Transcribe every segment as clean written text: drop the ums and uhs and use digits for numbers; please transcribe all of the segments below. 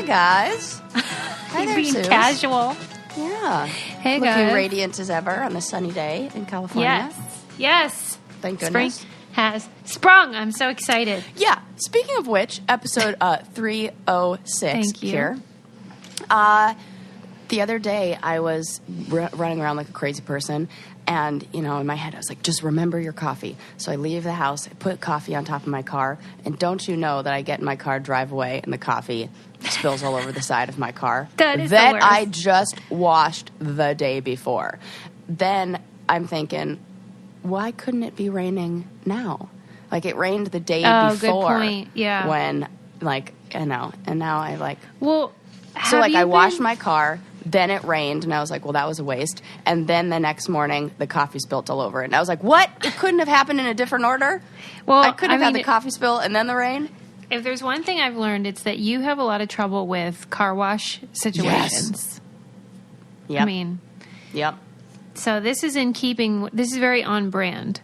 guys. Hi there, being Suze. casual. Yeah. Hey, Looking guys. radiant as ever on a sunny day in California. Yes. Thank goodness. Spring has sprung. I'm so excited. Yeah. Speaking of which, episode 306 Thank you. here. The other day, I was running around like a crazy person, and, in my head, I was like, just remember your coffee. So I leave the house, I put coffee on top of my car, and don't you know that I get in my car, drive away, and the coffee spills all over the side of my car. That is the worst. I just washed the day before. Then I'm thinking, why couldn't it be raining now? Like, it rained the day before. Good point. Yeah. When, and now I, Well, so, I washed my car, then it rained, and I was like, well, that was a waste. And then the next morning, the coffee spilt all over it. And I was like, what? It couldn't have happened in a different order? Well, I couldn't have had the coffee spill and then the rain? If there's one thing I've learned, it's that you have a lot of trouble with car wash situations. Yep. I mean, Yep. so this is in keeping, this is very on brand.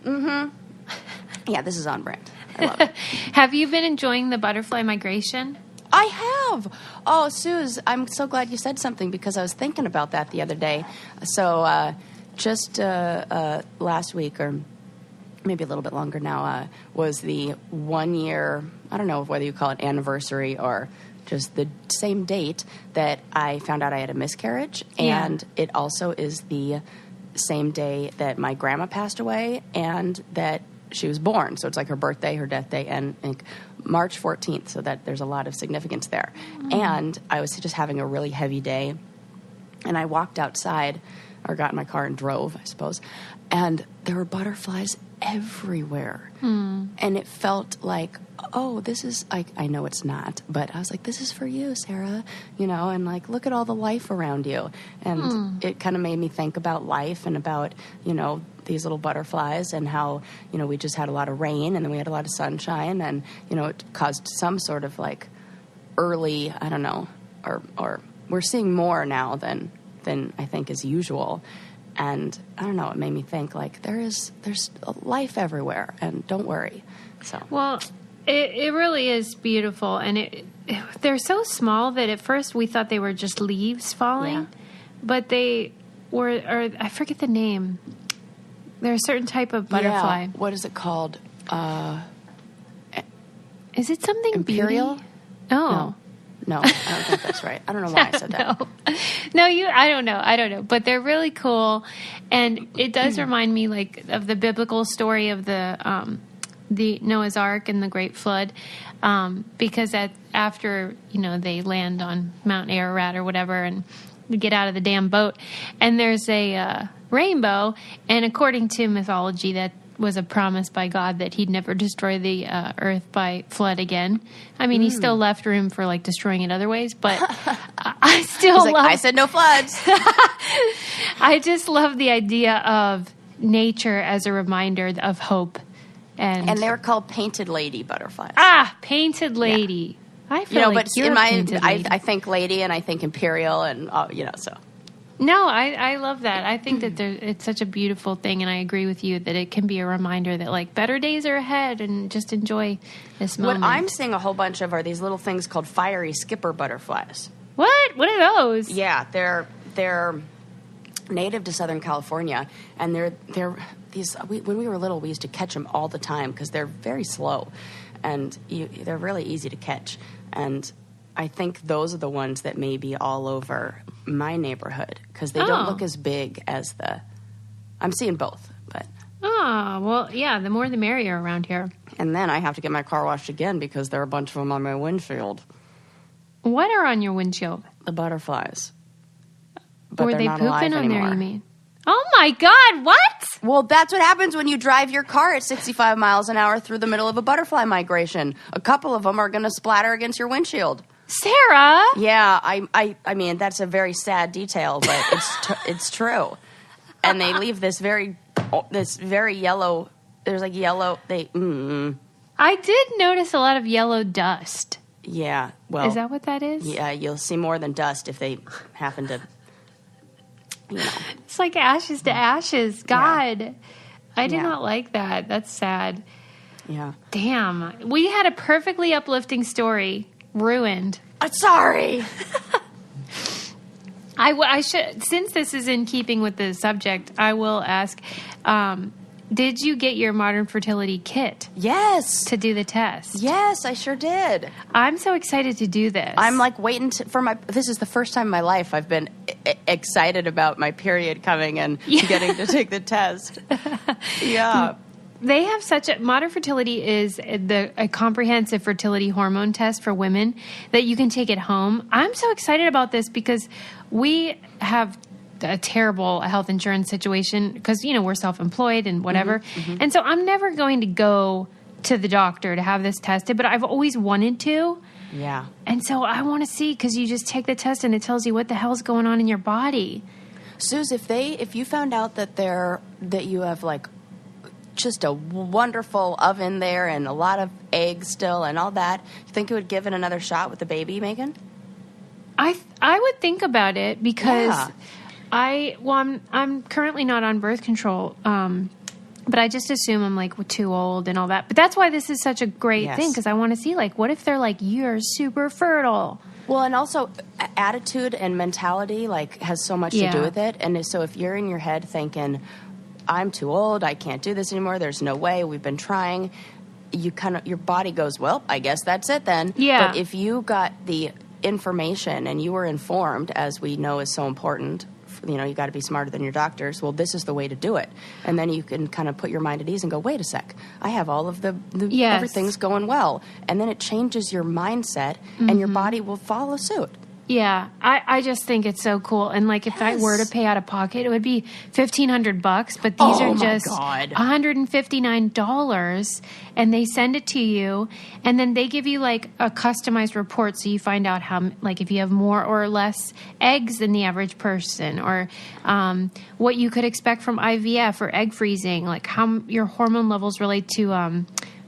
Yeah, this is on brand. I love it. Have you been enjoying the butterfly migration? I have. Oh, Suze, I'm so glad you said something because I was thinking about that the other day. So just last week, or maybe a little bit longer now, was the 1 year, I don't know whether you call it anniversary or just the same date that I found out I had a miscarriage. Yeah. And it also is the same day that my grandma passed away and that she was born. So it's like her birthday, her death day, and March 14th, so that there's a lot of significance there. And I was just having a really heavy day, and I walked outside, or got in my car and drove, I suppose, and there were butterflies everywhere. And it felt like, oh, this is, I know it's not, but I was like, this is for you, Sarah, and look at all the life around you. And it kind of made me think about life and about, these little butterflies and how, we just had a lot of rain and then we had a lot of sunshine and, it caused some sort of early, I don't know, or we're seeing more now than I think is usual. And I don't know, it made me think there's life everywhere and don't worry. So Well, it really is beautiful. And they're so small that at first we thought they were just leaves falling. Yeah. But they were, or I forget the name. They're a certain type of butterfly. Yeah. What is it called? Is it something Imperial? beauty? Oh. No, I don't think that's right. I don't know why I said that. No, I don't know. But they're really cool. And it does remind me of the biblical story of the Noah's Ark and the Great Flood. Because after, they land on Mount Ararat or whatever and get out of the damn boat. And there's a rainbow. And according to mythology, that was a promise by God that he'd never destroy the earth by flood again. I mean, he still left room for destroying it other ways, but I still love... I said no floods. I just love the idea of nature as a reminder of hope. And they were called painted lady butterflies. Painted lady. Yeah. I feel but you're in a painted lady. I think lady and I think imperial and, so... No, I love that. I think that it's such a beautiful thing, and I agree with you that it can be a reminder that better days are ahead, and just enjoy this moment. What I'm seeing a whole bunch of are these little things called fiery skipper butterflies. What? What are those? Yeah, they're native to Southern California, and they're these. When we were little, we used to catch them all the time because they're very slow, and they're really easy to catch. And I think those are the ones that may be all over my neighborhood because they don't look as big as I'm seeing both, but. Oh, well, yeah, the more the merrier around here. And then I have to get my car washed again because there are a bunch of them on my windshield. What are on your windshield? The butterflies. But Were they're they not pooping alive on anymore. there, you mean? Oh, my God, what? Well, that's what happens when you drive your car at 65 miles an hour through the middle of a butterfly migration. A couple of them are going to splatter against your windshield. Sarah? Yeah, I mean, that's a very sad detail, but it's true. And they leave this very yellow, there's yellow, I did notice a lot of yellow dust. Yeah, well. Is that what that is? Yeah, you'll see more than dust if they happen to, It's like ashes to ashes. God. Yeah. I did not like that. That's sad. Yeah. Damn. We had a perfectly uplifting story ruined Sorry. I should, since this is in keeping with the subject, I will ask, did you get your modern fertility kit? Yes. To do the test? Yes, I sure did. I'm so excited to do this. I'm like waiting this is the first time in my life I've been excited about my period coming and getting to take the test. Yeah. They have modern fertility is a comprehensive fertility hormone test for women that you can take at home. I'm so excited about this because we have a terrible health insurance situation because, we're self-employed and whatever. Mm-hmm. And so I'm never going to go to the doctor to have this tested, but I've always wanted to. Yeah. And so I want to see, because you just take the test and it tells you what the hell's going on in your body. Suze, if you found out that you have like just a wonderful oven there and a lot of eggs still and all that, you think it would give it another shot with the baby, Megan? I would think about it because I'm currently not on birth control, but I just assume I'm like too old and all that. But that's why this is such a great thing, because I want to see like, what if they're like, you're super fertile? Well, and also attitude and mentality like has so much to do with it. And so if you're in your head thinking, I'm too old, I can't do this anymore, there's no way, we've been trying, your body goes, well, I guess that's it then. Yeah. But if you got the information and you were informed, as we know is so important, you got to be smarter than your doctors, well, this is the way to do it. And then you can kind of put your mind at ease and go, wait a sec, I have all of everything's going well. And then it changes your mindset and your body will follow suit. Yeah, I just think it's so cool. And like, if I were to pay out of pocket, it would be $1,500. But these are just $159, and they send it to you, and then they give you like a customized report, so you find out how, like, if you have more or less eggs than the average person, or what you could expect from IVF or egg freezing, like how your hormone levels relate to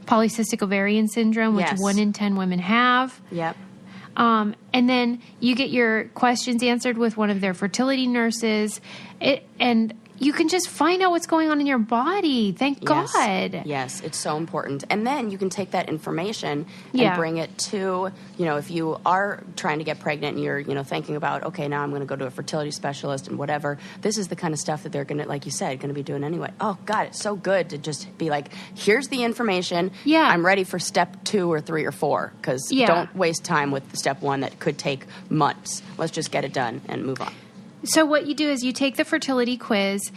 polycystic ovarian syndrome, which 1 in 10 women have. Yep. And then you get your questions answered with one of their fertility nurses. And you can just find out what's going on in your body. Thank God. Yes, it's so important. And then you can take that information and bring it to, if you are trying to get pregnant and you're, thinking about, okay, now I'm going to go to a fertility specialist and whatever. This is the kind of stuff that they're going to, like you said, going to be doing anyway. Oh, God, it's so good to just be like, here's the information. Yeah. I'm ready for step 2 or 3 or 4, because don't waste time with step 1 that could take months. Let's just get it done and move on. So what you do is you take the fertility quiz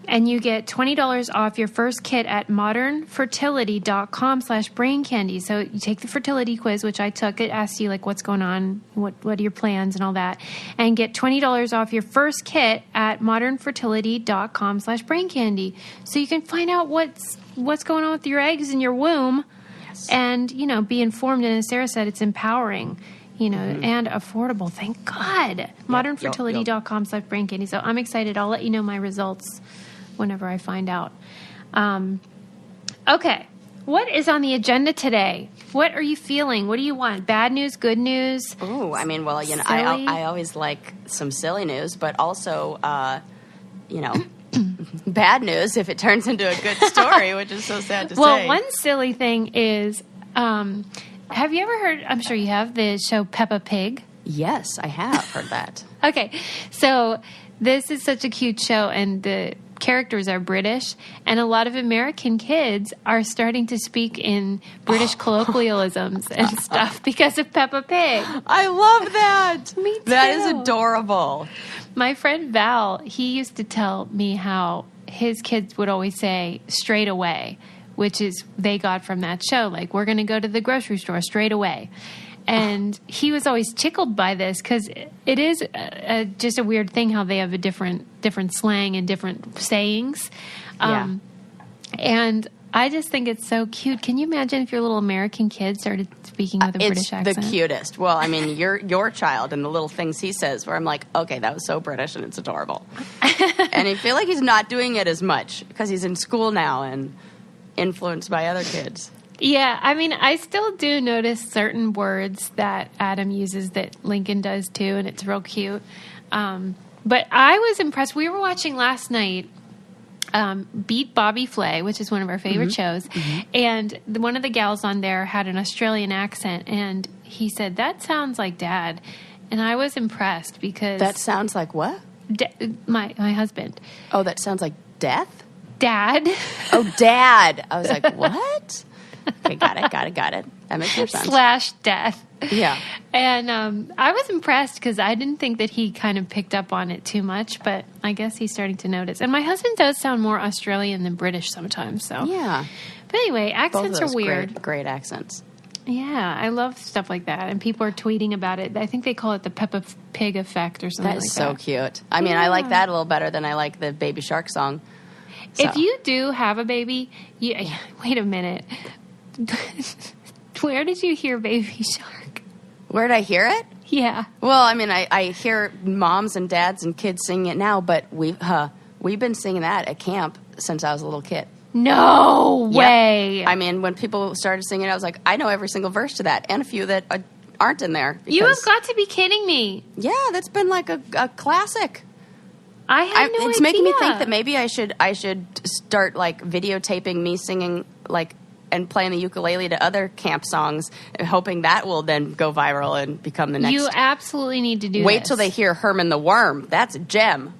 and you get $20 off your first kit at modernfertility.com/braincandy. So you take the fertility quiz, which I took. It asks you like, what's going on, what are your plans and all that, and get $20 off your first kit at modernfertility.com/braincandy. So you can find out what's going on with your eggs in your womb and, be informed. And as Sarah said, it's empowering. And affordable. Thank God. Modernfertility.com/braincandy. So I'm excited. I'll let you know my results whenever I find out. Okay. What is on the agenda today? What are you feeling? What do you want? Bad news? Good news? Oh, I mean, well, I always like some silly news, but also, bad news if it turns into a good story, which is so sad to say. Well, one silly thing is... have you ever heard, I'm sure you have, the show Peppa Pig? Yes, I have heard that. Okay, so this is such a cute show, and the characters are British, and a lot of American kids are starting to speak in British colloquialisms and stuff because of Peppa Pig. I love that. Me too. That is adorable. My friend Val, he used to tell me how his kids would always say straight away, which is they got from that show. Like, we're going to go to the grocery store straight away. And he was always tickled by this because it is just a weird thing how they have a different slang and different sayings. And I just think it's so cute. Can you imagine if your little American kid started speaking with a British accent? It's the cutest. Well, I mean, your child and the little things he says where I'm like, okay, that was so British and it's adorable. And I feel like he's not doing it as much because he's in school now and influenced by other kids. Yeah, I mean, I still do notice certain words that Adam uses that Lincoln does too, and it's real cute. But I was impressed. We were watching last night Beat Bobby Flay, which is one of our favorite shows, and one of the gals on there had an Australian accent, and he said, "That sounds like Dad." And I was impressed because... That sounds like what? My husband. Oh, that sounds like death? Dad. Oh, Dad. I was like, what? Okay, got it. That makes more sense. / death. Yeah. And I was impressed because I didn't think that he kind of picked up on it too much, but I guess he's starting to notice. And my husband does sound more Australian than British sometimes, so. Yeah. But anyway, accents Both of those are weird. Great accents. Yeah, I love stuff like that. And people are tweeting about it. I think they call it the Peppa Pig effect or something like that. That is so cute. I mean, I like that a little better than I like the Baby Shark song. So. If you do have a baby, wait a minute. Where did you hear Baby Shark? Where did I hear it? Yeah. Well, I mean, I hear moms and dads and kids singing it now, but we've been singing that at camp since I was a little kid. No way. Yep. I mean, when people started singing it, I was like, I know every single verse to that, and a few that aren't in there. You have got to be kidding me. Yeah, that's been like a classic. I had no idea. It's making me think that maybe I should start like videotaping me singing like and playing the ukulele to other camp songs, hoping that will then go viral and become the next. You absolutely need to do Wait this. till they hear Herman the Worm. That's a gem.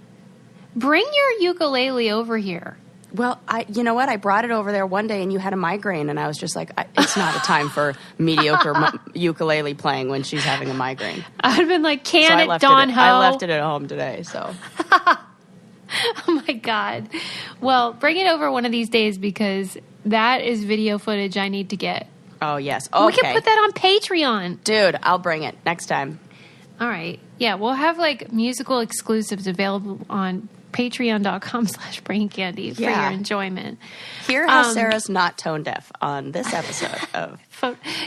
Bring your ukulele over here. Well, you know what? I brought it over there one day, and you had a migraine, and I was just like, it's not a time for mediocre ukulele playing when she's having a migraine. I'd have been like, Don Ho. I left it at home today, so. Oh, my God. Well, bring it over one of these days because that is video footage I need to get. Oh, yes. Okay. We can put that on Patreon. Dude, I'll bring it next time. All right. Yeah, we'll have like musical exclusives available on patreon.com/braincandy for your enjoyment. Hear how Sarah's not tone deaf on this episode of...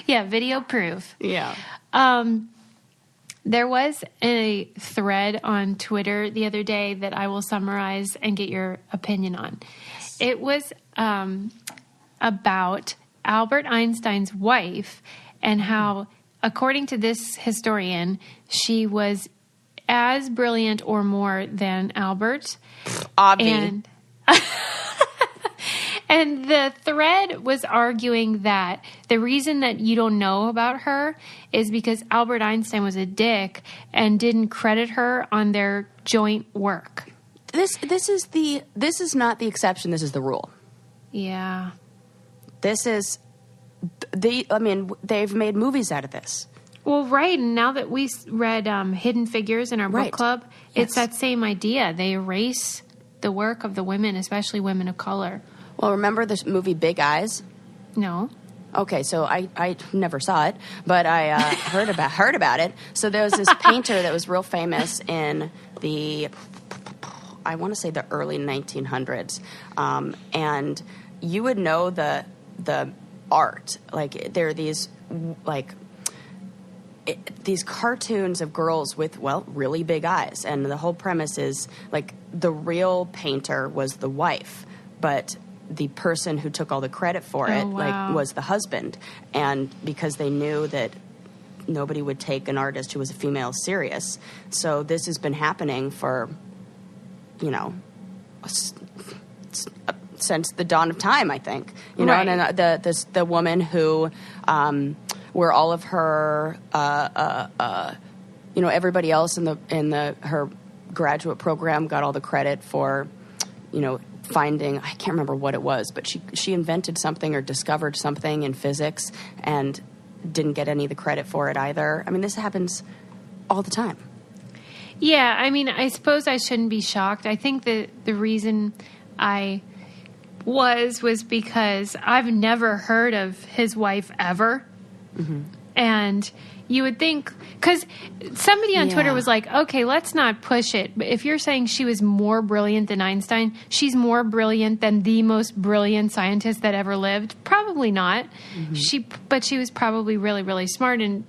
video proof. Yeah. There was a thread on Twitter the other day that I will summarize and get your opinion on. Yes. It was about Albert Einstein's wife and how, according to this historian, she was as brilliant or more than Albert. Obvi. And the thread was arguing that the reason that you don't know about her is because Albert Einstein was a dick and didn't credit her on their joint work. This is not the exception. This is the rule. Yeah. They've made movies out of this. Well, right. And now that we read Hidden Figures in our book club, it's that same idea. They erase the work of the women, especially women of color. Well, remember this movie Big Eyes? No. Okay, so I never saw it, but I heard about it. So there was this painter that was real famous in the, I want to say the early 1900s, and you would know the art. Like there are these these cartoons of girls with really big eyes, and the whole premise is like the real painter was the wife, but the person who took all the credit for it was the husband. And because they knew that nobody would take an artist who was a female serious, so this has been happening for since the dawn of time, I think. You know, and then the woman who where all of her everybody else in her graduate program got all the credit for finding, I can't remember what it was, but she invented something or discovered something in physics and didn't get any of the credit for it either. I mean, this happens all the time. Yeah, I mean, I suppose I shouldn't be shocked. I think that the reason I was because I've never heard of his wife ever. Mm-hmm. And you would think, because somebody on Twitter was like, okay, let's not push it. But if you're saying she was more brilliant than Einstein, she's more brilliant than the most brilliant scientist that ever lived. Probably not. Mm-hmm. But she was probably really, really smart and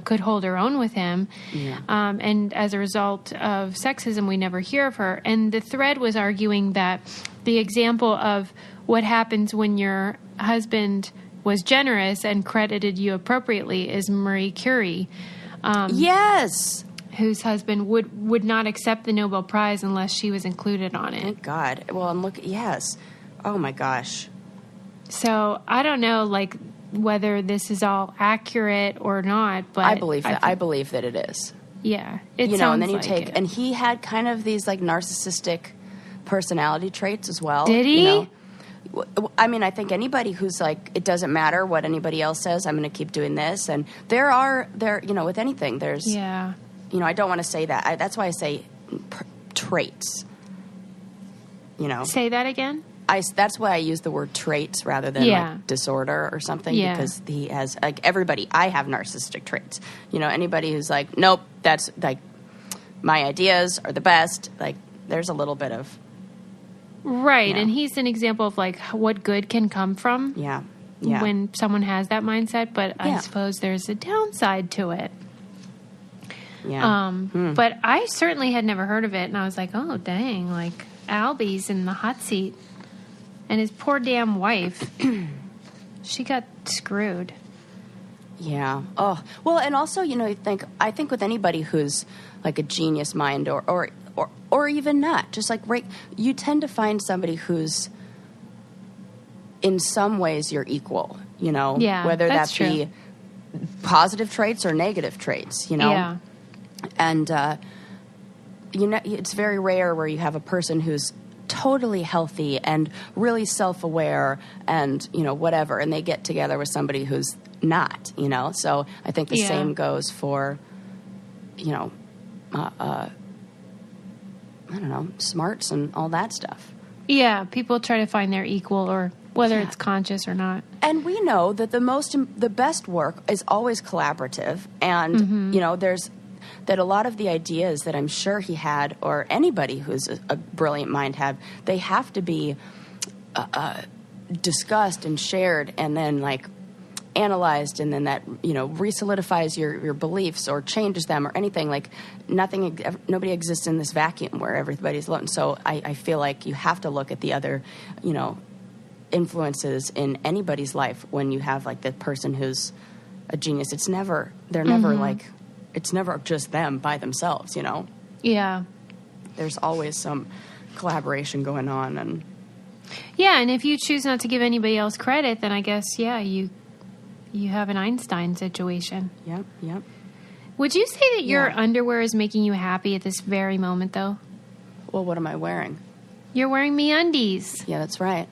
could hold her own with him. Yeah. And as a result of sexism, we never hear of her. And the thread was arguing that the example of what happens when your husband was generous and credited you appropriately is Marie Curie. Yes. Whose husband would not accept the Nobel Prize unless she was included on it. Thank God. Well, and look, yes. Oh, my gosh. So, I don't know, like, whether this is all accurate or not, but I believe that it is. Yeah, it you know, and then you like take, it. and he had kind of these like narcissistic personality traits as well. Did he? You know? I mean, I think anybody who's like, it doesn't matter what anybody else says, I'm going to keep doing this. And there, you know, with anything, there's, you know, I don't want to say that. That's why I say traits. You know, say that again. That's why I use the word traits rather than like disorder or something, because he has, like, everybody, I have narcissistic traits. You know, anybody who's like, nope, that's like, my ideas are the best, like, there's a little bit of. Right, you know. and he's an example of like what good can come from when someone has that mindset, but I suppose there's a downside to it. Yeah. But I certainly had never heard of it, and I was like, oh, dang, like, Albie's in the hot seat. And his poor damn wife, she got screwed. Yeah. Oh, well, and also, you know, I think with anybody who's like a genius mind or even not, just like, right, you tend to find somebody who's in some ways your equal, you know, whether that be positive traits or negative traits, you know. Yeah. And, you know, it's very rare where you have a person who's totally healthy and really self-aware and, you know, whatever, and they get together with somebody who's not, you know. So I think the same goes for, you know, I don't know, smarts and all that stuff. Yeah, people try to find their equal, or whether it's conscious or not. And we know that the best work is always collaborative, and you know, that a lot of the ideas that I'm sure he had, or anybody who's a brilliant mind had, they have to be discussed and shared, and then like analyzed, and then that, you know, resolidifies your beliefs or changes them or anything. Like nobody exists in this vacuum where everybody's alone. So I feel like you have to look at the other, you know, influences in anybody's life when you have like the person who's a genius. They're never like, it's never just them by themselves, you know? Yeah. There's always some collaboration going on. And if you choose not to give anybody else credit, then I guess, you have an Einstein situation. Yep. Would you say that your underwear is making you happy at this very moment, though? Well, what am I wearing? You're wearing MeUndies. Yeah, that's right.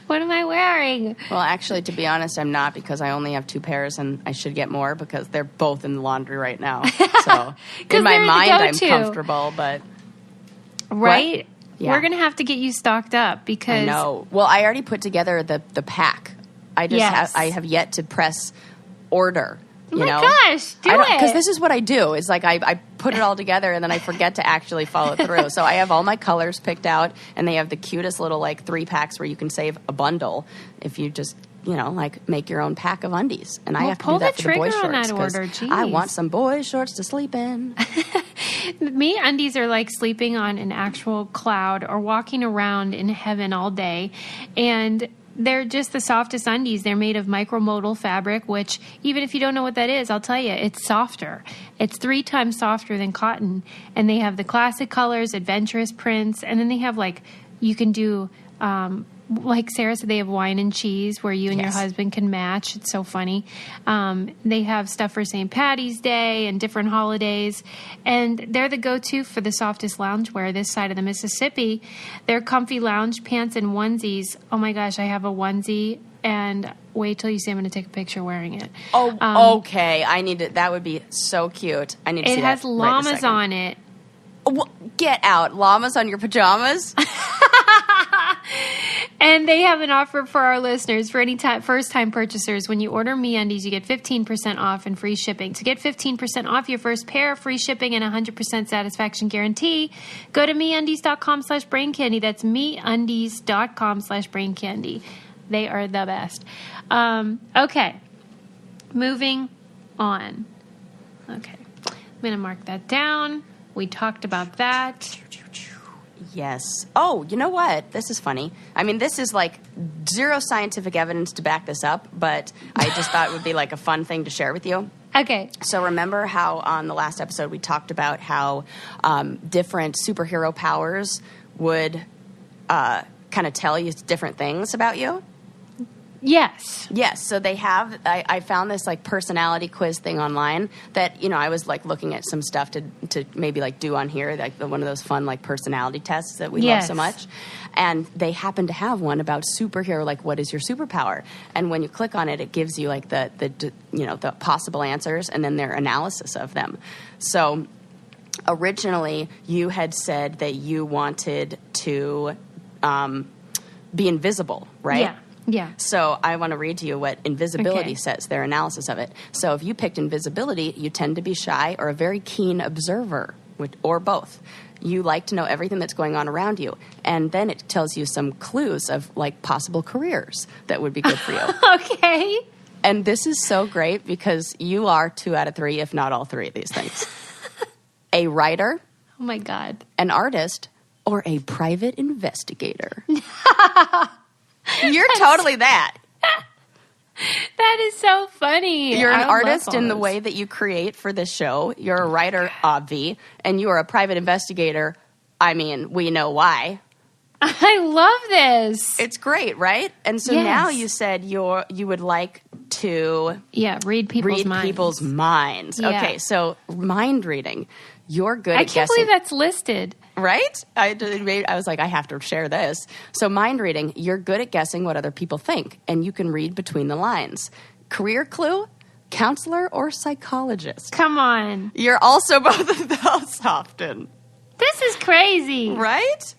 What am I wearing? Well, actually, to be honest, I'm not, because I only have 2 pairs, and I should get more because they're both in the laundry right now. So in my mind, I'm comfortable, but right? What? Yeah. We're gonna have to get you stocked up because I know. Well, I already put together the pack. I just I have yet to press order. Oh my gosh, do it. Because this is what I do. Is like I put it all together and then I forget to actually follow through. So I have all my colors picked out, and they have the cutest little like 3-packs where you can save a bundle if you just, you know, like make your own pack of undies. And I have to do that for the boy shorts. That I want some boy shorts to sleep in. MeUndies are like sleeping on an actual cloud or walking around in heaven all day, and they're just the softest undies. They're made of micromodal fabric, which, even if you don't know what that is, I'll tell you, it's softer. It's 3 times softer than cotton. And they have the classic colors, adventurous prints, and then they have, like, you can do, like Sarah said, they have wine and cheese where you and your husband can match. It's so funny. They have stuff for St. Patty's Day and different holidays. And they're the go-to for the softest loungewear this side of the Mississippi. They're comfy lounge pants and onesies. Oh, my gosh, I have a onesie. And wait till you see I'm going to take a picture wearing it. Oh, okay. I need to. That would be so cute. I need to see that. It has llamas on it. Get out. Llamas on your pajamas? And they have an offer for our listeners for any first-time purchasers. When you order MeUndies, you get 15% off and free shipping. To get 15% off your first pair, free shipping, and 100% satisfaction guarantee, go to MeUndies.com/braincandy. That's MeUndies.com/braincandy. They are the best. Okay. Moving on. Okay. I'm going to mark that down. We talked about that. Yes. Oh, you know what? This is funny. I mean, this is like zero scientific evidence to back this up, but I just thought it would be like a fun thing to share with you. Okay. So remember how on the last episode we talked about how different superhero powers would kind of tell you different things about you? Yes. Yes, so they have, I found this like personality quiz thing online that, I was like looking at some stuff to maybe like do on here, like one of those fun like personality tests that we love so much. And they happen to have one about superhero, like what is your superpower? And when you click on it, it gives you like the possible answers and then their analysis of them. So originally you had said that you wanted to be invisible, right? Yeah. Yeah. So I want to read to you what invisibility Okay. says, their analysis of it. So if you picked invisibility, you tend to be shy or a very keen observer, or both. You like to know everything that's going on around you. And then it tells you some clues of like possible careers that would be good for you. Okay. And this is so great because you are 2 out of 3, if not all 3 of these things. A writer, Oh my God. an artist, or a private investigator. You're totally that. That is so funny. You're an I love artist in the those. way that you create for this show. You're a writer, obvi, and you are a private investigator. I mean, we know why. I love this. It's great, right? And so Yes. now you said you would like to Yeah, read people's read minds. people's minds. Yeah. Okay, so mind reading. You're good I at can't guessing. believe that's listed. Right? I was like, I have to share this. So mind reading, you're good at guessing what other people think, and you can read between the lines. Career clue, counselor or psychologist. Come on. You're also both of those often. This is crazy. Right?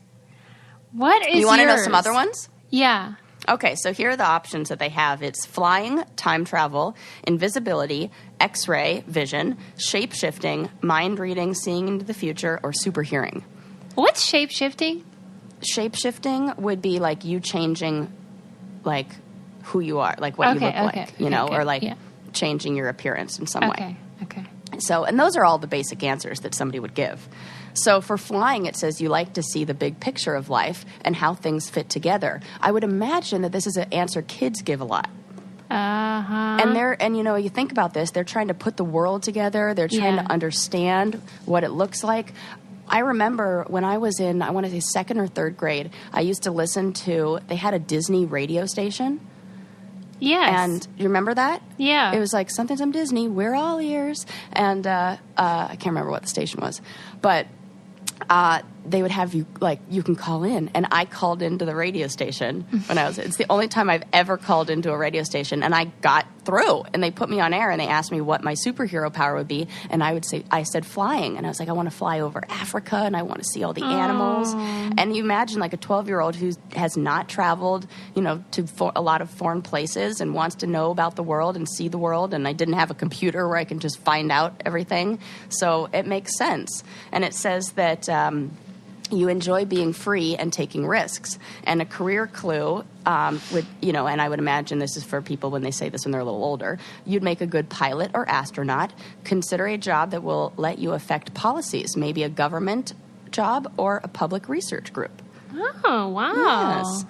What is You want to know yours? some other ones? Yeah. Okay, so here are the options that they have. It's flying, time travel, invisibility, X-ray vision, shape-shifting, mind reading, seeing into the future, or super hearing. What's shape-shifting? Shape-shifting would be like you changing like who you are, like what you look like, or like changing your appearance in some way. Okay. So, and those are all the basic answers that somebody would give. So for flying, it says you like to see the big picture of life and how things fit together. I would imagine that this is an answer kids give a lot. Uh-huh. And you think about this, they're trying to put the world together. They're trying to understand what it looks like. I remember when I was in, I want to say 2nd or 3rd grade, I used to listen to, they had a Disney radio station. Yes. And you remember that? Yeah. It was like some Disney, we're all ears. And I can't remember what the station was. But they would have you, like, you can call in. And I called into the radio station when it's the only time I've ever called into a radio station. And I got through. And they put me on air and they asked me what my superhero power would be. And I said flying. And I was like, I want to fly over Africa and I want to see all the animals. And you imagine like a 12-year-old who has not traveled, to a lot of foreign places and wants to know about the world and see the world. And I didn't have a computer where I can just find out everything. So it makes sense. And it says that you enjoy being free and taking risks. And a career clue would, and I would imagine this is for people when they say this when they're a little older, you'd make a good pilot or astronaut. Consider a job that will let you affect policies, maybe a government job or a public research group. Oh, wow. Yes.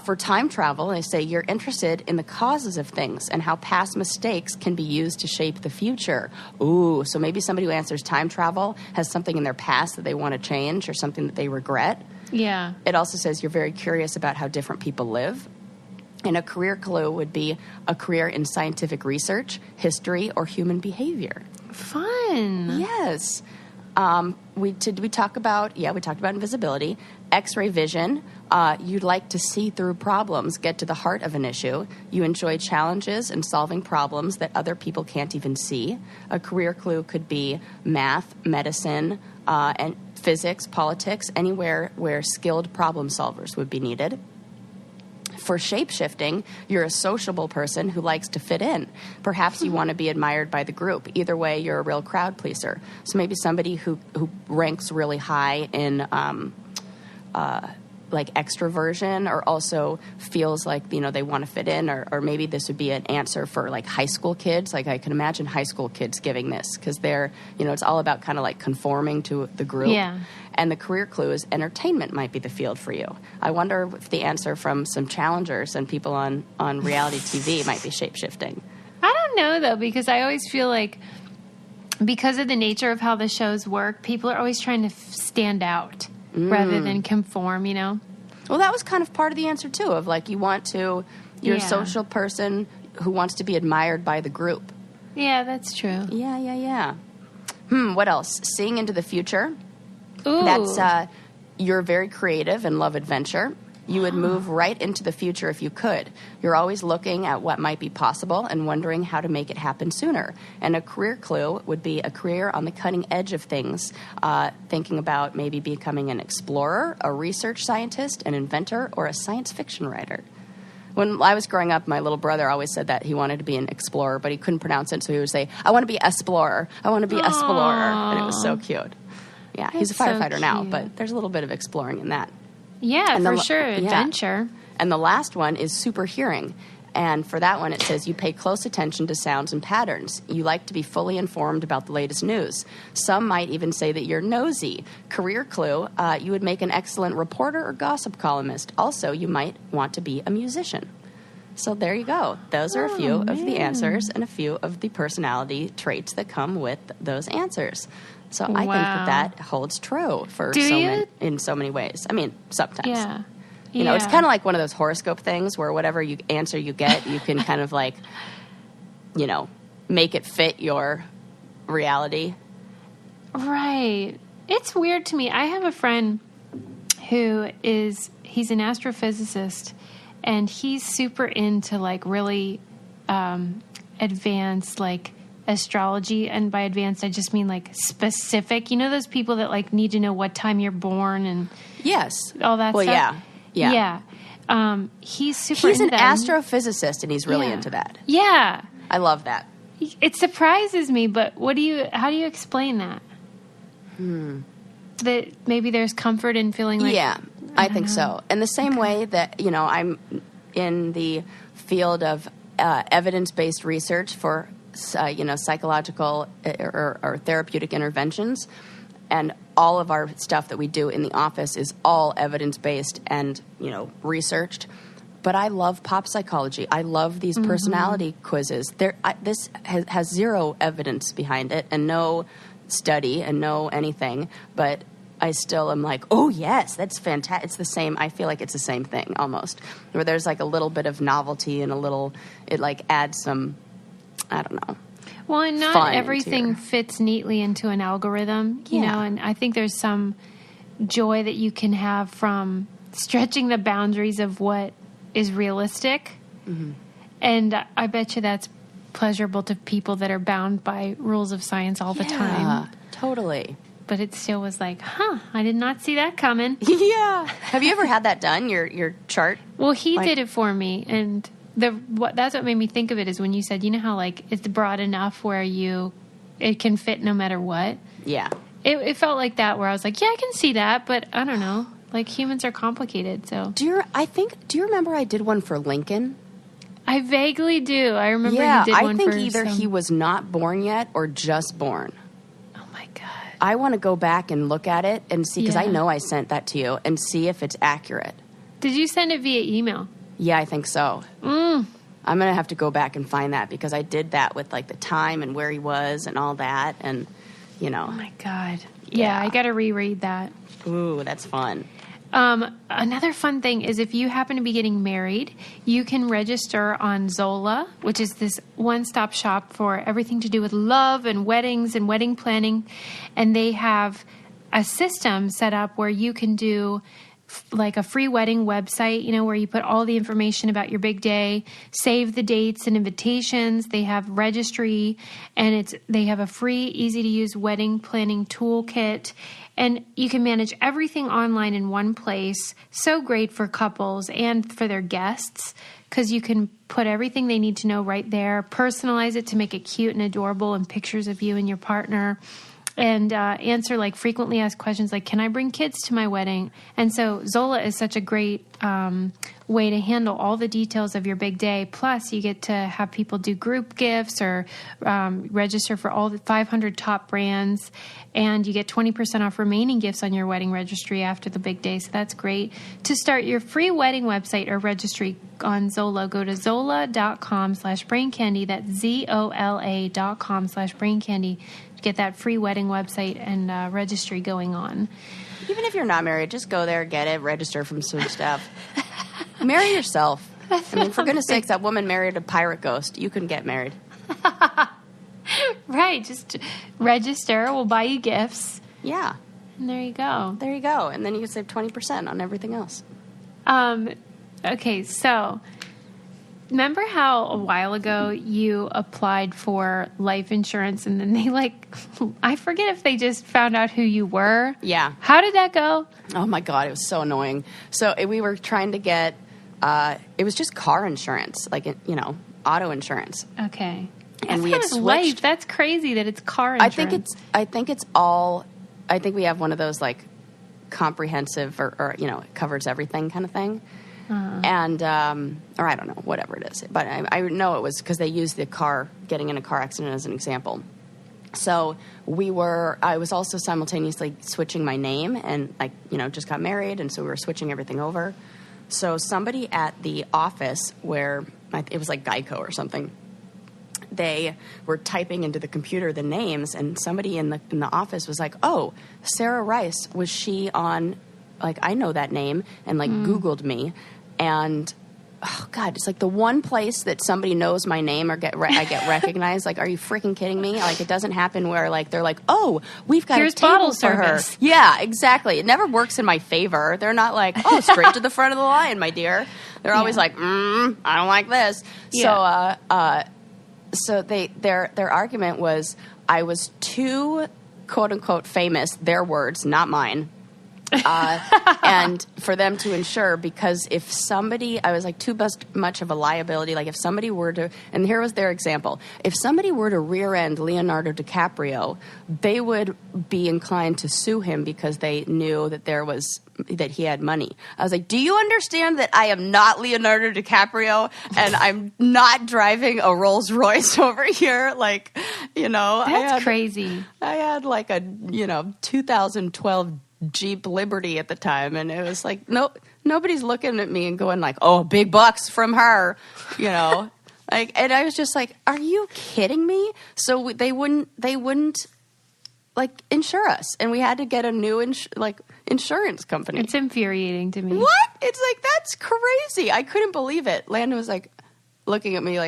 For time travel, they say you're interested in the causes of things and how past mistakes can be used to shape the future. Ooh, so maybe somebody who answers time travel has something in their past that they want to change or something that they regret. Yeah. It also says you're very curious about how different people live. And a career clue would be a career in scientific research, history, or human behavior. Fun. Yes. We talked about invisibility, X-ray vision. You'd like to see through problems, get to the heart of an issue. You enjoy challenges and solving problems that other people can't even see. A career clue could be math, medicine, and physics, politics, anywhere where skilled problem solvers would be needed. For shape-shifting, you're a sociable person who likes to fit in. Perhaps you want to be admired by the group. Either way, you're a real crowd pleaser. So maybe somebody who ranks really high in like extroversion or also feels like, they want to fit in, or maybe this would be an answer for like high school kids. Like I can imagine high school kids giving this because they're, it's all about kind of like conforming to the group. Yeah. And the career clue is entertainment might be the field for you. I wonder if the answer from some challengers and people on reality TV might be shape-shifting. I don't know, though, because I always feel like because of the nature of how the shows work, people are always trying to stand out rather than conform, Well, that was kind of part of the answer, too, of like you want to You're a Yeah. social person who wants to be admired by the group. Yeah, that's true. Yeah. What else? Seeing into the future. Ooh. That's you're very creative and love adventure. You would move right into the future if you could. You're always looking at what might be possible and wondering how to make it happen sooner. And a career clue would be a career on the cutting edge of things, thinking about maybe becoming an explorer, a research scientist, an inventor, or a science fiction writer. When I was growing up, my little brother always said that he wanted to be an explorer, but he couldn't pronounce it, so he would say, I want to be explorer. I want to be explorer. And it was so cute. Yeah, he's a That's so firefighter now, cute. but there's a little bit of exploring in that. Yeah, And for the- sure. yeah. Adventure. And the last one is super hearing. And for that one, it says you pay close attention to sounds and patterns. You like to be fully informed about the latest news. Some might even say that you're nosy. Career clue, you would make an excellent reporter or gossip columnist. Also, you might want to be a musician. So there you go. Those are a few of the answers and a few of the personality traits that come with those answers. So I think Wow. that holds true for Do you? in so many ways. I mean, sometimes. Yeah. You know, it's kind of like one of those horoscope things where whatever answer you get, you can kind of like, you know, make it fit your reality. Right. It's weird to me. I have a friend he's an astrophysicist, and he's super into like really advanced like astrology. And by advanced, I just mean like specific. You know those people that like need to know what time you're born and Yes. all that Well, stuff? yeah. Yeah. He's super He's into an that. astrophysicist, and he's really Yeah. into that. Yeah. I love that. It surprises me, but how do you explain that? That maybe there's comfort in feeling like... Yeah, I think so. In the same way that, you know, I'm in the field of evidence-based research for, you know, psychological or therapeutic interventions, and all of our stuff that we do in the office is all evidence-based and, you know, researched. But I love pop psychology. I love these personality quizzes. This has zero evidence behind it and no study and no anything, but I still am like, oh, yes, that's fantastic. It's the same. I feel like it's the same thing almost, where there's like a little bit of novelty and it like adds some, I don't know. Well, and fun not into everything your- fits neatly into an algorithm, you Yeah. know, and I think there's some joy that you can have from stretching the boundaries of what is realistic. And I bet you that's pleasurable to people that are bound by rules of science all the time. Totally. But it still was like, I did not see that coming. Yeah. Have you ever had that done, your chart? Well, he Like- did it for me, and that's what made me think of it is when you said, you know how like it's broad enough where it can fit no matter what. Yeah. It felt like that where I was like, yeah, I can see that, but I don't know. Like humans are complicated, so Do you remember I did one for Lincoln? I vaguely do. I remember Yeah, you did I one think for either some- he was not born yet or just born. Oh my god! I want to go back and look at it and see, because I Yeah. know I sent that to you, and see if it's accurate. Did you send it via email? Yeah, I think so. I'm going to have to go back and find that, because I did that with like the time and where he was and all that, and you know. Oh my god! Yeah, I got to reread that. Ooh, that's fun. Another fun thing is if you happen to be getting married, you can register on Zola, which is this one-stop shop for everything to do with love and weddings and wedding planning. And they have a system set up where you can do like a free wedding website, you know, where you put all the information about your big day, save the dates and invitations. They have registry, and they have a free, easy to use wedding planning toolkit, and you can manage everything online in one place. So great for couples and for their guests, because you can put everything they need to know right there, personalize it to make it cute and adorable, and pictures of you and your partner. And answer like frequently asked questions like, can I bring kids to my wedding? And so Zola is such a great way to handle all the details of your big day. Plus, you get to have people do group gifts or register for all the 500 top brands. And you get 20% off remaining gifts on your wedding registry after the big day. So that's great. To start your free wedding website or registry on Zola, go to zola.com/braincandy. That's ZOLA.com/braincandy. Get that free wedding website and registry going on. Even if you're not married, just go there, get it, register from some stuff. Marry yourself. I mean, for goodness sakes, that woman married a pirate ghost. You couldn't get married. Right. Just register. We'll buy you gifts. Yeah. And there you go. There you go. And then you can save 20% on everything else. Okay, so remember how a while ago you applied for life insurance and then they I forget if they just found out who you were? Yeah. How did that go? Oh my God, it was so annoying. So we were trying to get, it was just car insurance, auto insurance. Okay. And we had switched. Life. That's crazy that it's car insurance. I think we have one of those comprehensive or it covers everything kind of thing. Uh-huh. And, or I don't know, whatever it is. But I know it was because they used getting in a car accident as an example. So I was also simultaneously switching my name and just got married. And so we were switching everything over. So somebody at the office where it was like Geico or something, they were typing into the computer the names, and somebody in the office was like, "Oh, Sarah Rice, was she on?" I know that name, and Googled me, and oh God, it's the one place that somebody knows my name or I get recognized. Are you freaking kidding me? It doesn't happen where they're like, "Oh, we've got Here's a table bottle for her." service. Yeah, exactly. It never works in my favor. They're not like, "Oh, straight to the front of the line, my dear." They're always like, "I don't like this." Yeah. So their argument was I was too quote unquote famous, their words, not mine. And for them to insure, because if somebody, I was too much of a liability. If somebody were to, and here was their example, if somebody were to rear end Leonardo DiCaprio, they would be inclined to sue him because they knew that he had money. I was like, do you understand that I am not Leonardo DiCaprio and I'm not driving a Rolls Royce over here? That's crazy. I had a 2012 Jeep Liberty at the time, and it was nobody's looking at me and going oh, big bucks from her, and I was just are you kidding me? So they wouldn't insure us, and we had to get a new insurance company. It's infuriating to me. What? It's that's crazy. I couldn't believe it. Landon was looking at me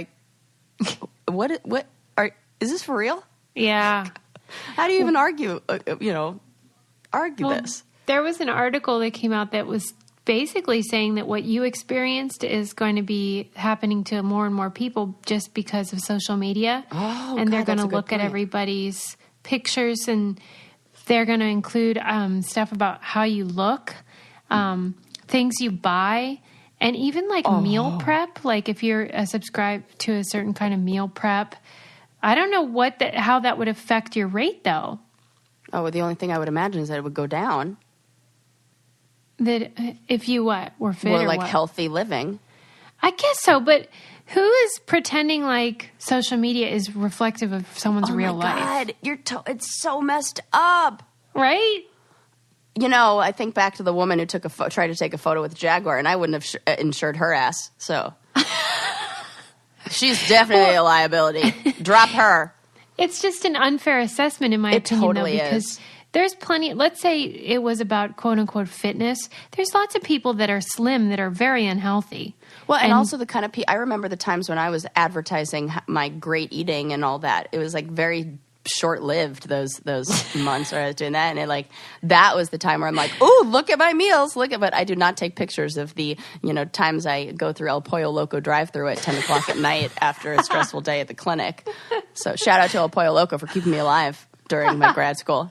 what is this for real? Yeah. How do you even argue this? There was an article that came out that was basically saying that what you experienced is going to be happening to more and more people just because of social media. Oh, and they're God, going to look at everybody's pictures, and they're going to include stuff about how you look, things you buy, and even meal prep. If you're subscribed to a certain kind of meal prep, I don't know how that would affect your rate though. Oh, well, the only thing I would imagine is that it would go down. That if you were fit or or what? Healthy living. I guess so, but who is pretending social media is reflective of someone's real life? Oh my God, it's so messed up, right? I think back to the woman who tried to take a photo with Jaguar, and I wouldn't have insured her ass. So she's definitely a liability. Drop her. It's just an unfair assessment, in my opinion, totally though, because is. There's plenty. Let's say it was about quote unquote fitness. There's lots of people that are slim that are very unhealthy. Well, and also the kind of I remember the times when I was advertising my great eating and all that. It was very short-lived, those months where I was doing that, and that was the time where I'm "Ooh, look at my meals, but I do not take pictures of the times I go through El Pollo Loco drive-through at 10 o'clock at night after a stressful day at the clinic. So shout out to El Pollo Loco for keeping me alive during my grad school.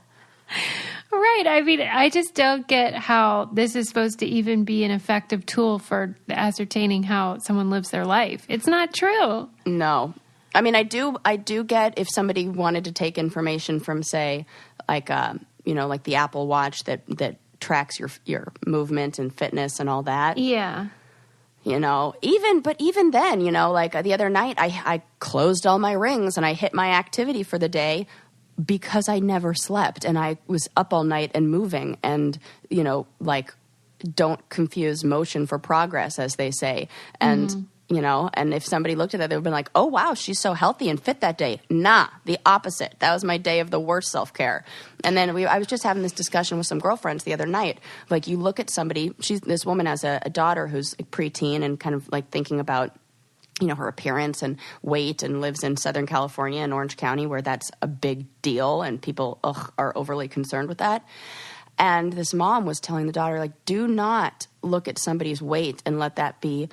Right. I mean, I just don't get how this is supposed to even be an effective tool for ascertaining how someone lives their life. It's not true. No. I mean, I do get if somebody wanted to take information from, say, the Apple Watch that tracks your movement and fitness and all that. Yeah. Even then, the other night I closed all my rings and I hit my activity for the day because I never slept and I was up all night and moving and, don't confuse motion for progress, as they say. And you know, and if somebody looked at that, they would have been like, oh, wow, she's so healthy and fit that day. Nah, the opposite. That was my day of the worst self-care. And then I was just having this discussion with some girlfriends the other night. Like, you look at somebody, this woman has a daughter who's a preteen and kind of like thinking about, you know, her appearance and weight, and lives in Southern California in Orange County, where that's a big deal and people are overly concerned with that. And this mom was telling the daughter, like, do not look at somebody's weight and let that be,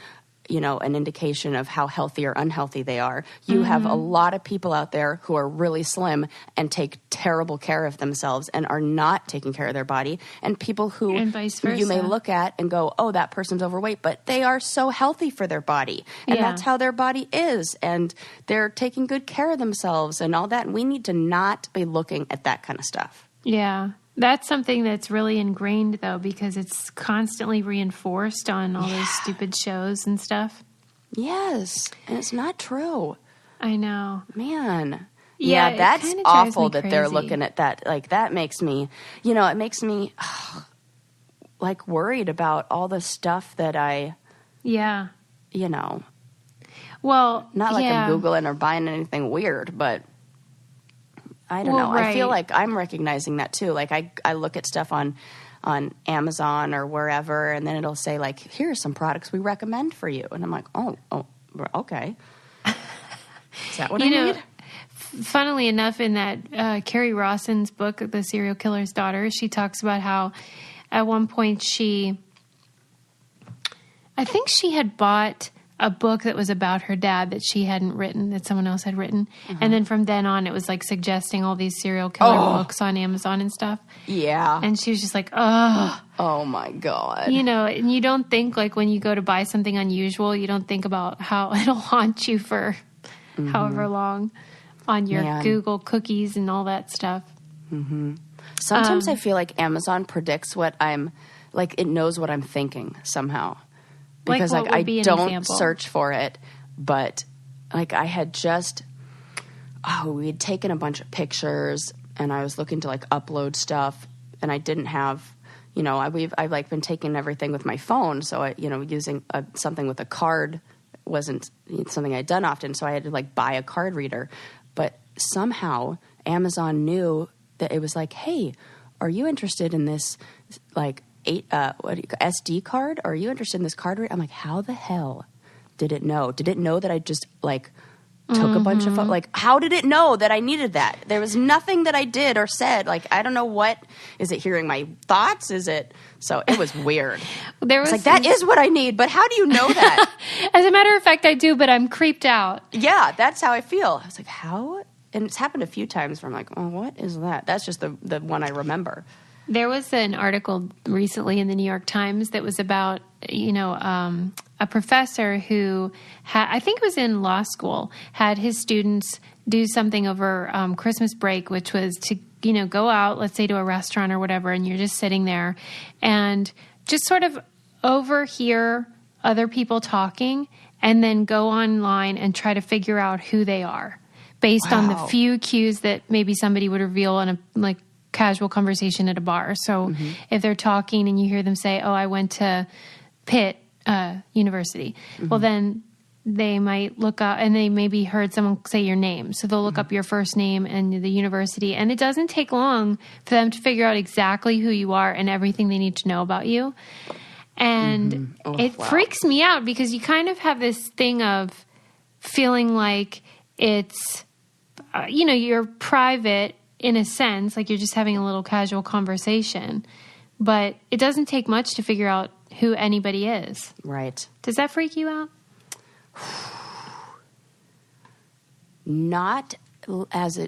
you know, an indication of how healthy or unhealthy they are. You have a lot of people out there who are really slim and take terrible care of themselves and are not taking care of their body. And people who and vice versa. You may look at and go, oh, that person's overweight, but they are so healthy for their body. And that's how their body is. And they're taking good care of themselves and all that. And we need to not be looking at that kind of stuff. Yeah. That's something that's really ingrained, though, because it's constantly reinforced on all those stupid shows and stuff. Yes. And it's not true. I know. Man. Yeah, that's awful that they're looking at that. Like, that makes me, you know, it makes me, like, worried about all the stuff that you know. Well, not like I'm Googling or buying anything weird, but I don't know. Right. I feel like I'm recognizing that too. Like, I look at stuff on Amazon or wherever, and then it'll say, like, here are some products we recommend for you. And I'm like, oh, okay. Is that what I need? Funnily enough, in that Carrie Rawson's book, The Serial Killer's Daughter, she talks about how at one point I think she had bought a book that was about her dad that she hadn't written, that someone else had written. And then from then on, it was like suggesting all these serial killer books on Amazon and stuff. Yeah. And she was just like, oh. Oh, my God. You know, and you don't think, like, when you go to buy something unusual, you don't think about how it'll haunt you for however long on your Google cookies and all that stuff. Sometimes I feel like Amazon predicts what I'm, like, it knows what I'm thinking somehow. Because, like, I don't search for it, but, like, I had just, we had taken a bunch of pictures, and I was looking to, like, upload stuff, and I didn't have, you know, I've like, been taking everything with my phone, so, using something with a card wasn't something I'd done often, so I had to, like, buy a card reader. But somehow Amazon knew that it was like, hey, are you interested in this, like, SD card? Are you interested in this card reader? I'm like, how the hell did it know? Did it know that I just, like, took a bunch of photos? Like, how did it know that I needed that? There was nothing that I did or said. Like, I don't know what. Is it hearing my thoughts? Is it? So it was weird. It's like, that is what I need, but how do you know that? As a matter of fact, I do, but I'm creeped out. Yeah, that's how I feel. I was like, how? And it's happened a few times where I'm like, oh, what is that? That's just the one I remember. There was an article recently in the New York Times that was about, a professor who I think was in law school, had his students do something over Christmas break, which was to, go out, let's say to a restaurant or whatever, and you're just sitting there and just sort of overhear other people talking and then go online and try to figure out who they are based on the few cues that maybe somebody would reveal in a, casual conversation at a bar. So if they're talking and you hear them say, oh, I went to Pitt University, well, then they might look up and they maybe heard someone say your name. So they'll look up your first name and the university. And it doesn't take long for them to figure out exactly who you are and everything they need to know about you. And it freaks me out because you kind of have this thing of feeling like it's, you're private in a sense, like you're just having a little casual conversation, but it doesn't take much to figure out who anybody is. Right. Does that freak you out? Not as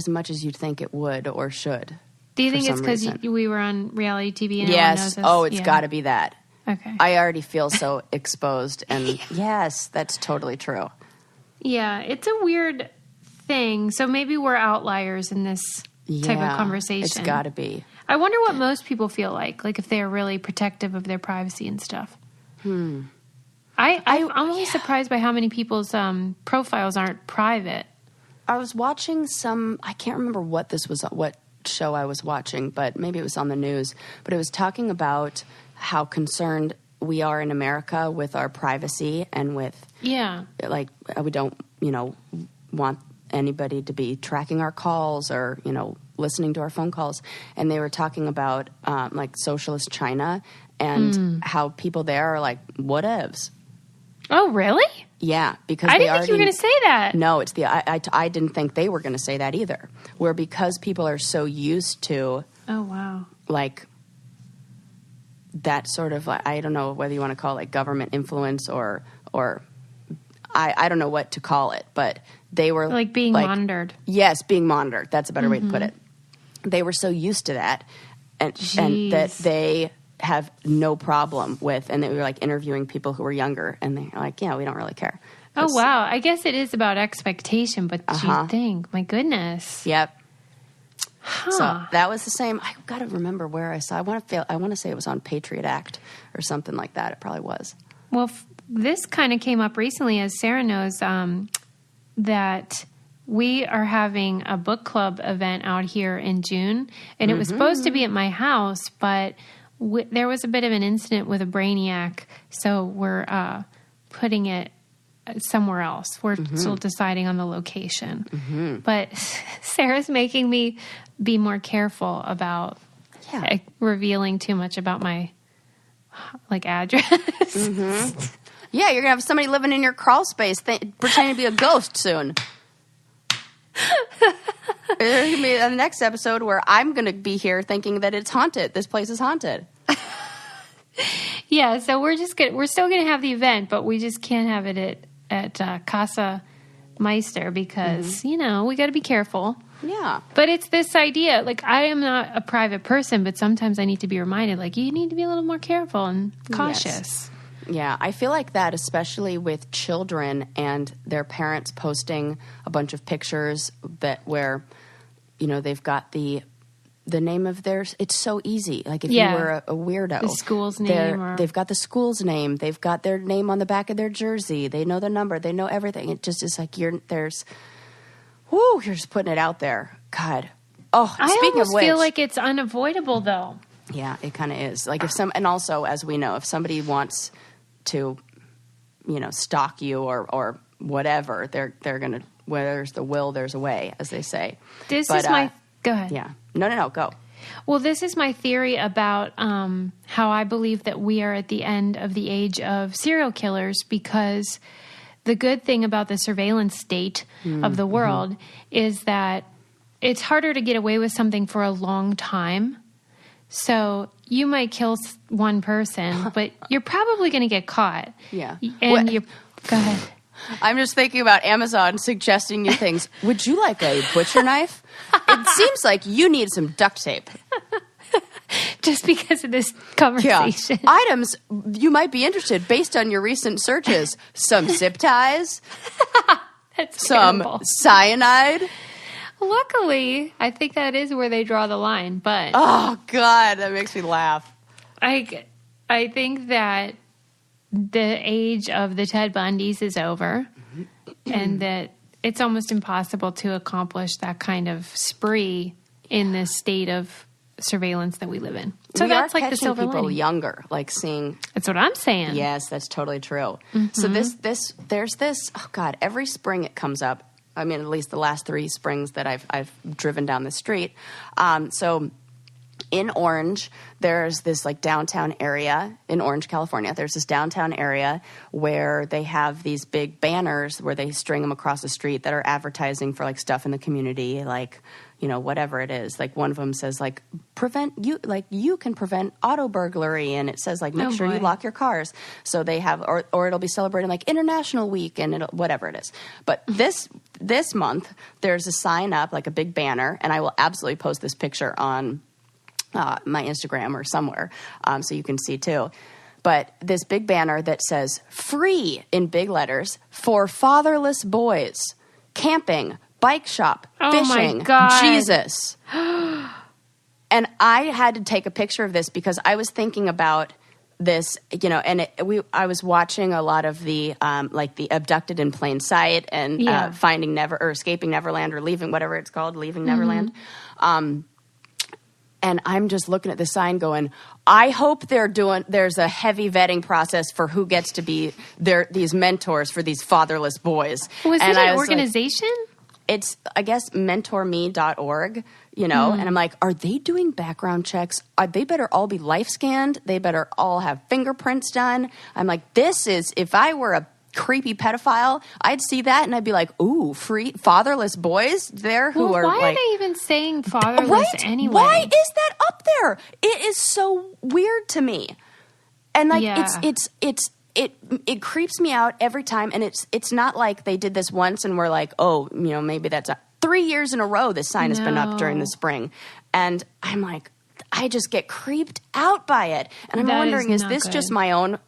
much as you'd think it would or should. Do you think it's because we were on reality TV and yes. everyone knows us? Oh, it's got to be that. Okay. I already feel so exposed, and yes, that's totally true. Yeah, it's a weird thing. So maybe we're outliers in this type of conversation. It's got to be. I wonder what most people feel like if they're really protective of their privacy and stuff. I'm always surprised by how many people's profiles aren't private. I was watching I can't remember what show I was watching, but maybe it was on the news, but it was talking about how concerned we are in America with our privacy and with, like, we don't, want anybody to be tracking our calls or, listening to our phone calls. And they were talking about, like, socialist China and how people there are like, whatevs. Oh, really? Yeah, because I didn't think you were going to say that. No, it's I didn't think they were going to say that either. Where because people are so used to, oh wow, like that sort of, I don't know whether you want to call it like government influence or I don't know what to call it, but they were like being monitored. Yes, being monitored. That's a better way to put it. They were so used to that, and that they have no problem with, and they were like interviewing people who were younger, and they're like, yeah, we don't really care. Oh wow, I guess it is about expectation, but you think, my goodness. Yep. Huh. So that was the same. I got to remember where I saw. I want to say it was on Patriot Act or something like that. It probably was. Well, this kind of came up recently, as Sarah knows, that we are having a book club event out here in June, and it was supposed to be at my house, but there was a bit of an incident with a brainiac, so we're putting it somewhere else. We're still deciding on the location. But Sarah's making me be more careful about revealing too much about my address. Yeah, you're going to have somebody living in your crawl space pretending to be a ghost soon. There's going to be the next episode where I'm going to be here thinking that it's haunted. This place is haunted. Yeah, so we're still going to have the event, but we just can't have it at Casa Meister because, we got to be careful. Yeah. But it's this idea, like, I am not a private person, but sometimes I need to be reminded, like, you need to be a little more careful and cautious. Yes. Yeah, I feel like that, especially with children and their parents posting a bunch of pictures where, they've got the name of theirs. It's so easy. Like if you were a weirdo. The school's name. They've got the school's name. They've got their name on the back of their jersey. They know the number. They know everything. It just is like you're just putting it out there. God. Oh, speaking of which. I feel like it's unavoidable though. Yeah, it kind of is. Like and also, as we know, if somebody wants to, stalk you or whatever, they're going to, where there's the will, there's a way, as they say. Go ahead. Yeah. No, go. Well, this is my theory about how I believe that we are at the end of the age of serial killers, because the good thing about the surveillance state of the world is that it's harder to get away with something for a long time. So you might kill one person, but you're probably going to get caught. Yeah. And go ahead. I'm just thinking about Amazon suggesting you things. Would you like a butcher knife? It seems like you need some duct tape. Just because of this conversation. Yeah. Items you might be interested based on your recent searches. Some zip ties. That's some terrible. Cyanide. Luckily, I think that is where they draw the line, but... Oh, God, that makes me laugh. I think that the age of the Ted Bundys is over, and that it's almost impossible to accomplish that kind of spree in this state of surveillance that we live in. So that's like the silver people lining. Younger, like seeing... That's what I'm saying. Yes, that's totally true. So there's this, oh, God, every spring it comes up. I mean, at least the last 3 springs that I've driven down the street. So in Orange, there's this like downtown area in Orange, California. There's this downtown area where they have these big banners where they string them across the street that are advertising for like stuff in the community, like, whatever it is. Like one of them says like you can prevent auto burglary, and it says like make sure you lock your cars. So they have or it'll be celebrating like International Week and whatever it is. But this month there's a sign up, like a big banner, and I will absolutely post this picture on my Instagram or somewhere so you can see too. But this big banner that says free in big letters for fatherless boys, camping, bike shop, fishing, my God. Jesus. And I had to take a picture of this because I was thinking about this, and I was watching a lot of the like the Abducted in Plain Sight and Finding Never or Escaping Neverland or Leaving, whatever it's called, Leaving Neverland. And I'm just looking at the sign going, I hope there's a heavy vetting process for who gets to be these mentors for these fatherless boys. Was and it I an was organization? It's, I guess, mentorme.org, and I'm like, are they doing background checks? They better all be life scanned. They better all have fingerprints done. I'm like, this is, if I were a creepy pedophile, I'd see that and I'd be like, ooh, free fatherless boys there who are why like, are they even saying fatherless right? anyway? Why is that up there? It is so weird to me. And like, it creeps me out every time. And it's not like they did this once and we're like, oh, maybe that's 3 years in a row this sign has been up during the spring. And I'm like, I just get creeped out by it. And I'm wondering, is this just my own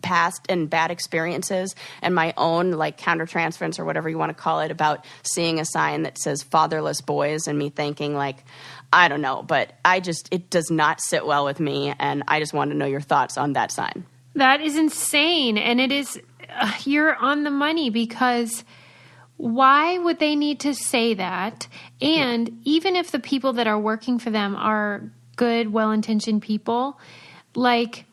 past and bad experiences and my own like countertransference or whatever you want to call it about seeing a sign that says fatherless boys and me thinking like, I don't know, but it does not sit well with me. And I just want to know your thoughts on that sign. That is insane. And it is, you're on the money, because why would they need to say that? And even if the people that are working for them are good, well-intentioned people, like,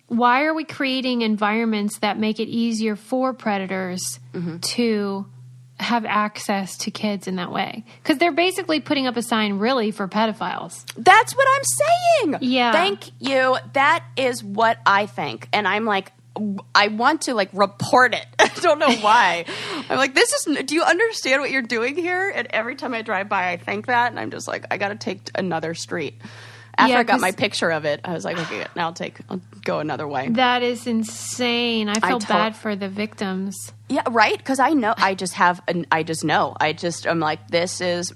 why are we creating environments that make it easier for predators to have access to kids in that way? Because they're basically putting up a sign really for pedophiles. That's what I'm saying. Yeah. Thank you. That is what I think. And I'm like, I want to like report it. I don't know why. I'm like, do you understand what you're doing here? And every time I drive by, I think that. And I'm just like, I got to take another street. After I got my picture of it, I was like, okay, now I'll go another way. That is insane. I feel bad for the victims. Yeah, right? Because I know, I just know. I'm like, this is,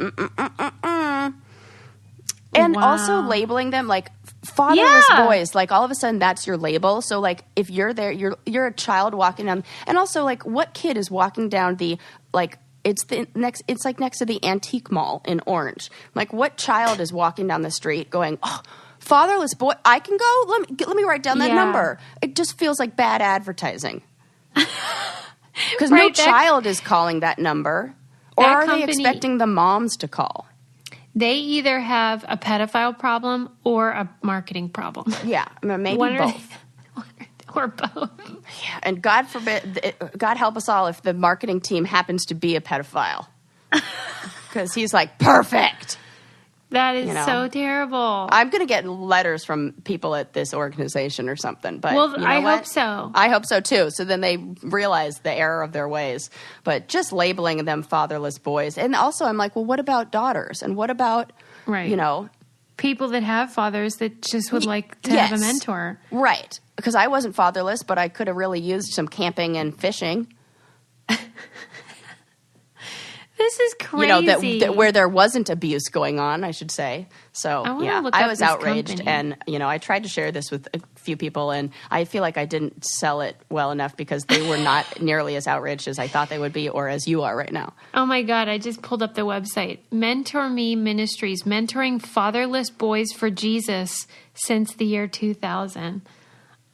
And also labeling them like fatherless boys, like all of a sudden that's your label. So like if you're there, you're a child walking down, and also like what kid is walking down the like it's like next to the antique mall in Orange. Like what child is walking down the street going, oh, fatherless boy, I can go. Let me write down that number. It just feels like bad advertising because no child is calling that number, or are they expecting the moms to call? They either have a pedophile problem or a marketing problem. Yeah, maybe both. Or both. Yeah, and God forbid, God help us all if the marketing team happens to be a pedophile. Because he's like, perfect. That is so terrible. I'm going to get letters from people at this organization or something. But I hope so. I hope so too. So then they realize the error of their ways. But just labeling them fatherless boys. And also I'm like, well, what about daughters? And what about, people that have fathers that just would like to have a mentor? Right. Because I wasn't fatherless, but I could have really used some camping and fishing. This is crazy. That where there wasn't abuse going on, I should say. So, I was outraged. And, I tried to share this with a few people, and I feel like I didn't sell it well enough because they were not nearly as outraged as I thought they would be, or as you are right now. Oh, my God. I just pulled up the website. Mentor Me Ministries, mentoring fatherless boys for Jesus since the year 2000.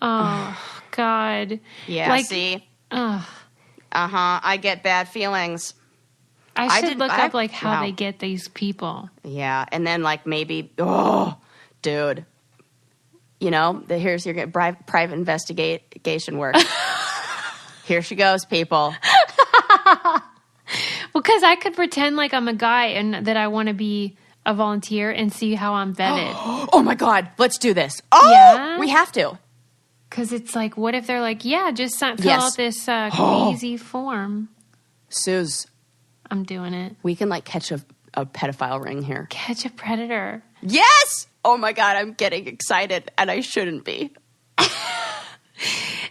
Oh, God. Yeah, see? I get bad feelings. I should look up how they get these people. Yeah, and then maybe, dude, here's your private investigation work. Here she goes, people. Because I could pretend like I'm a guy and that I want to be a volunteer and see how I'm vetted. Oh my God, let's do this. Oh, yeah? We have to. Because it's like, what if they're like, just fill out this crazy form. Suze. I'm doing it. We can catch a pedophile ring here. Catch a predator. Yes! Oh my God, I'm getting excited, and I shouldn't be.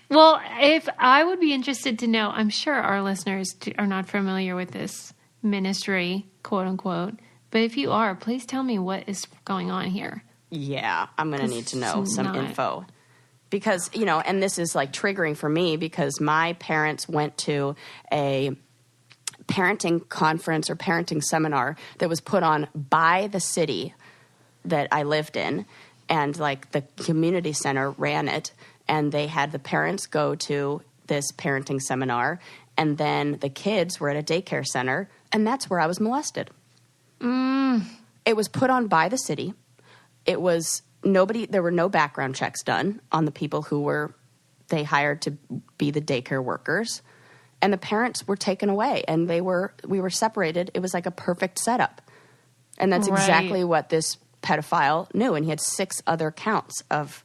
Well, if I would be interested to know, I'm sure our listeners are not familiar with this ministry, quote unquote. But if you are, please tell me what is going on here. Yeah, I'm going to need to know some info. Because, and this is triggering for me because my parents went to a parenting conference or parenting seminar that was put on by the city that I lived in, and the community center ran it, and they had the parents go to this parenting seminar, and then the kids were at a daycare center, and that's where I was molested. It was put on by the city. it was there were no background checks done on the people who they hired to be the daycare workers. And the parents were taken away, and we were separated. It was like a perfect setup. And that's exactly what this pedophile knew. And he had 6 other counts of,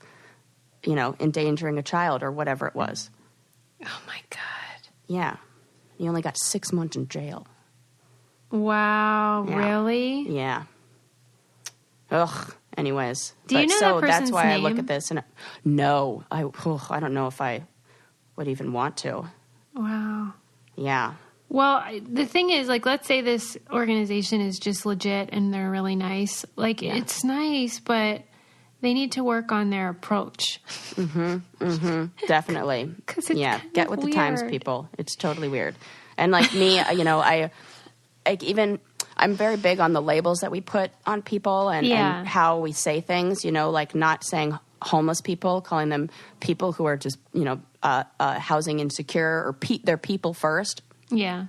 endangering a child or whatever it was. Oh, my God. Yeah. He only got 6 months in jail. Wow. Yeah. Really? Yeah. Ugh. Anyways. Do you know that person's that's why name? I look at this and no, I don't know if I would even want to. Wow. Yeah. Well, the thing is, like, let's say this organization is just legit and they're really nice. Like, it's nice, but they need to work on their approach. Definitely. Get with the times, people. It's totally weird. And like me, I'm very big on the labels that we put on people and how we say things, like not saying homeless people, calling them people who are just, housing insecure or they're people first. Yeah.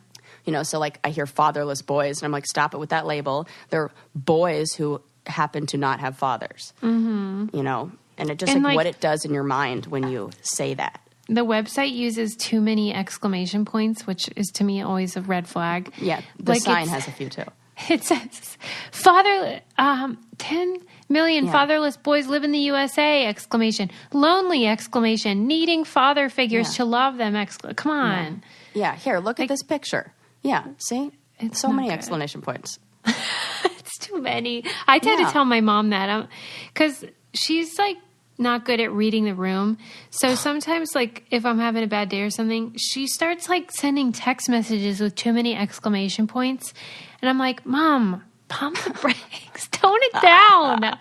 So like I hear fatherless boys and I'm like, stop it with that label. They're boys who happen to not have fathers, and it just like what it does in your mind when you say that. The website uses too many exclamation points, which is to me always a red flag. Yeah. The sign has a few too. It says 10 million fatherless boys live in the USA, exclamation. Lonely, exclamation. Needing father figures to love them, come on. Yeah. Here, look at this picture. Yeah. See? It's so many good. exclamation points. It's too many. I tend to tell my mom that because she's like not good at reading the room. So sometimes, like, if I'm having a bad day or something, she starts like sending text messages with too many exclamation points. And I'm like, Mom, pump the brakes, tone it down.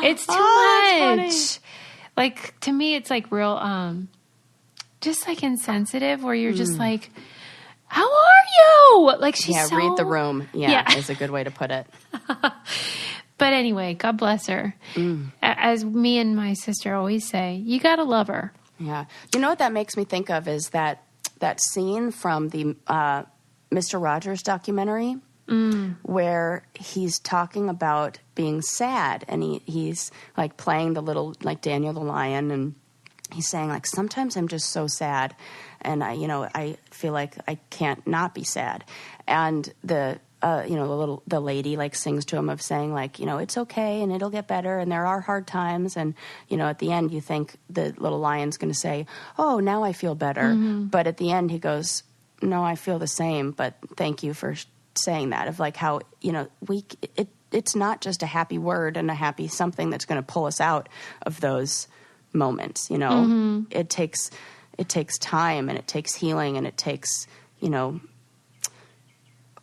It's too much. Like, to me, it's like real, just like insensitive where you're just like, how are you? Like, she's read the room. Yeah, is a good way to put it. But anyway, God bless her. As me and my sister always say, you got to love her. Yeah. You know what that makes me think of is that scene from the Mr. Rogers documentary where he's talking about being sad and he's like playing the little, like Daniel the lion, and he's saying like, sometimes I'm just so sad and I feel like I can't not be sad. And the lady like sings to him of saying like, it's okay and it'll get better and there are hard times. And, at the end you think the little lion's going to say, oh, now I feel better. But at the end he goes, no, I feel the same, but thank you for saying that, of like how, it's not just a happy word and a happy something that's going to pull us out of those moments. It takes time and it takes healing and it takes,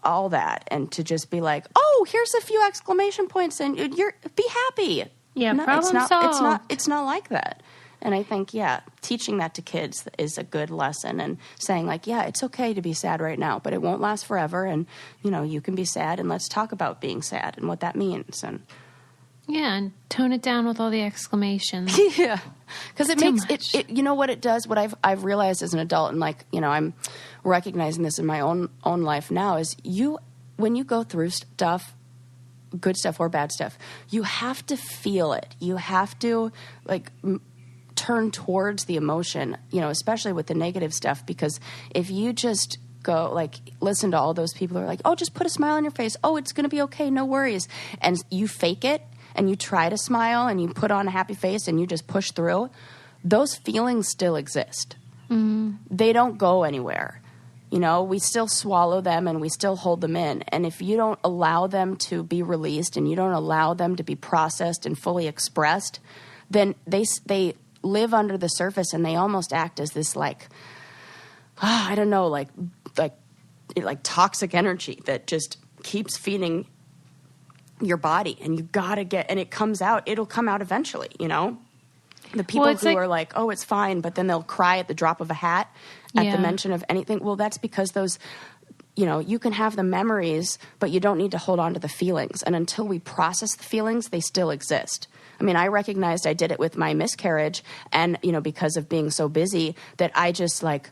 all that, and to just be like, oh, here's a few exclamation points and be happy. Yeah, no, problem solved. It's not like that. And I think, teaching that to kids is a good lesson, and saying like, it's okay to be sad right now, but it won't last forever. And, you can be sad and let's talk about being sad and what that means. And and tone it down with all the exclamations. Yeah. Because it makes it, what it does, what I've realized as an adult, and like, I'm recognizing this in my own life now, is when you go through stuff, good stuff or bad stuff, you have to feel it. You have to like turn towards the emotion, especially with the negative stuff, because if you just go like listen to all those people who are like, oh, just put a smile on your face, oh, it's going to be okay, no worries, and you fake it and you try to smile and you put on a happy face and you just push through, those feelings still exist. They don't go anywhere. We still swallow them and we still hold them in. And if you don't allow them to be released and you don't allow them to be processed and fully expressed, then they live under the surface and they almost act as this like, I don't know, like toxic energy that just keeps feeding your body, and you gotta and it comes out, it'll come out eventually, the people who are like, oh, it's fine, but then they'll cry at the drop of a hat at the mention of anything. Well, that's because those, you can have the memories, but you don't need to hold on to the feelings. And until we process the feelings, they still exist. I mean, I recognized I did it with my miscarriage, and, because of being so busy, that I just like,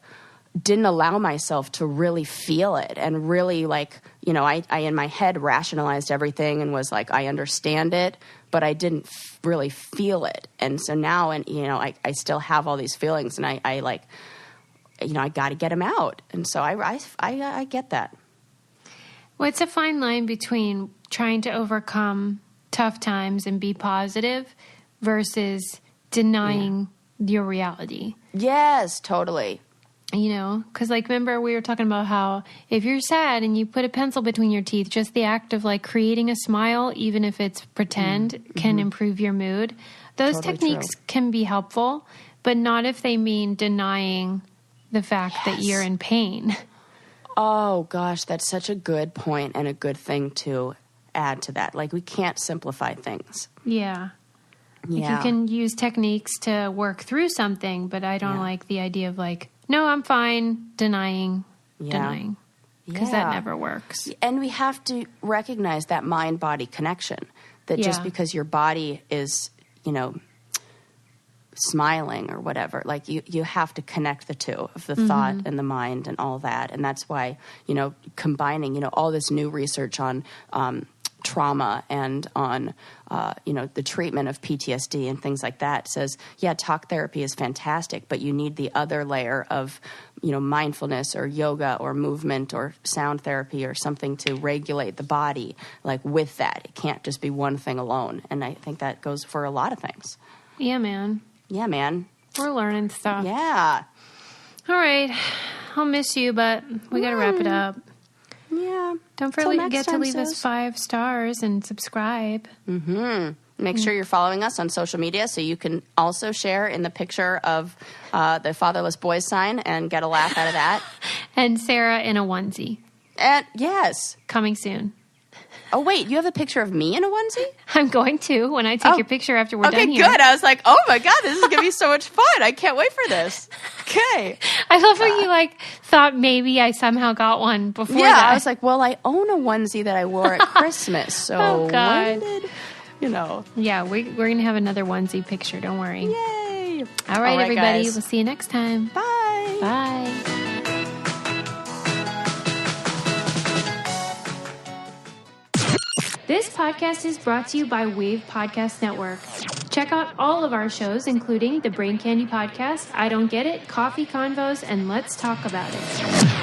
didn't allow myself to really feel it and really like, you know, I in my head rationalized everything and was like, I understand it, but I didn't really feel it. And so now, and you know, I still have all these feelings, and I like, you know, I got to get them out. And so I get that. Well, it's a fine line between trying to overcome tough times and be positive versus denying your reality. Yes, totally. You know, because like, remember we were talking about how if you're sad and you put a pencil between your teeth, just the act of like creating a smile, even if it's pretend, can improve your mood. Those Totally techniques true. can be helpful, but not if they mean denying the fact that you're in pain. Oh, gosh, that's such a good point and a good thing to add to that. Like, we can't simplify things. Yeah. Like Yeah. you can use techniques to work through something, but I don't like the idea of like, no, I'm fine, denying. Because that never works. And we have to recognize that mind-body connection, that just because your body is, you know, smiling or whatever, like you have to connect the two of the thought and the mind and all that. And that's why, you know, combining, you know, all this new research on trauma and on, you know, the treatment of PTSD and things like that says, yeah, talk therapy is fantastic, but you need the other layer of, you know, mindfulness or yoga or movement or sound therapy or something to regulate the body, like with that. It can't just be one thing alone. And I think that goes for a lot of things. Yeah, man. Yeah, man. We're learning stuff. Yeah. All right. I'll miss you, but we got to wrap it up. Yeah. Don't forget to leave us 5 stars and subscribe. Make sure you're following us on social media so you can also share in the picture of the Fatherless Boys sign and get a laugh out of that. And Sarah in a onesie. And yes. Coming soon. Oh, wait, you have a picture of me in a onesie? I'm going to when I take your picture after we're done here. Okay, good. I was like, oh my God, this is going to be so much fun. I can't wait for this. Okay. I love how you like thought maybe I somehow got one before Yeah, that. I was like, well, I own a onesie that I wore at Christmas. So Oh, God. when did, you know. Yeah, we're going to have another onesie picture. Don't worry. Yay. All right, everybody. guys. We'll see you next time. Bye. Bye. This podcast is brought to you by Wave Podcast Network. Check out all of our shows, including the Brain Candy Podcast, I Don't Get It, Coffee Convos, and Let's Talk About It.